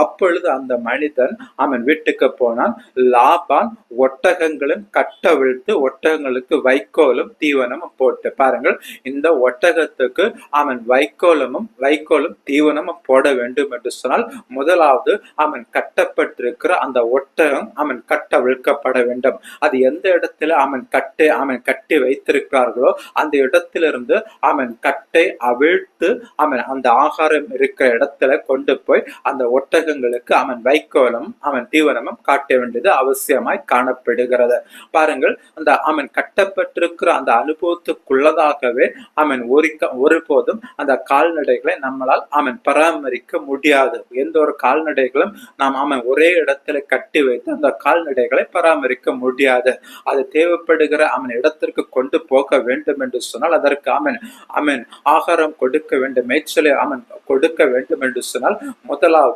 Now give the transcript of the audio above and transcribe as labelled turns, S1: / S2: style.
S1: அப்பொழுது அந்த மனிதன் அவன் வீட்டுக்கு போனான். லாபான் ஒட்டகங்களும் கட்டவிழ்த்து ஒட்டகங்களுக்கு வைக்கோலும் தீவனமும் போட்டு, பாருங்கள், இந்த ஒட்டகத்துக்கு அவன் வைக்கோலும் தீவனமும் போட வேண்டும் என்று சொன்னால் முதலாவது அவன் கட்டப்பட்டிருக்கிற அந்த ஒட்டகம் அவன் கட்டவிழ்க்கப்பட வேண்டும். அது எந்த இடத்துல அவன் கட்டி வைத்திருக்கிறார்களோ அந்த இடத்திலிருந்து அவன் கட்டை அவிழ்த்து அவன் அந்த ஆகாரம் இருக்கிற இடத்துல கொண்டு போய் அந்த ஒட்டகங்களுக்கு அவன் வைக்கோலும் அவன் தீவனமும் காட்ட வேண்டியது அவசியமாய் காணப்படுகிறது. பாருங்கள், அந்த அவன் கட்டப்பட்டிருக்கிற அந்த அனுபவத்துக்குள்ளதாகவே அவன் ஒருபோதும் அந்த கால்நடைகளை நம்மளால் அவன் பராமரிக்க முடியாது. எந்த ஒரு கால்நடைகளும் நாம் அவன் ஒரே இடத்துல கட்டி வைத்து அந்த கால்நடைகளை பராமரிக்க முடியாது. அது தேவைப்படுகிற அவன் இடத்திற்கு கொண்டு போக வேண்டும் என்று சொன்னால் அதற்கு அவன் ஆகாரம் கொடுக்க வேண்டும், மேய்ச்சலை அவன் கொடுக்க வேண்டும் என்று சொன்னால் முதலாவது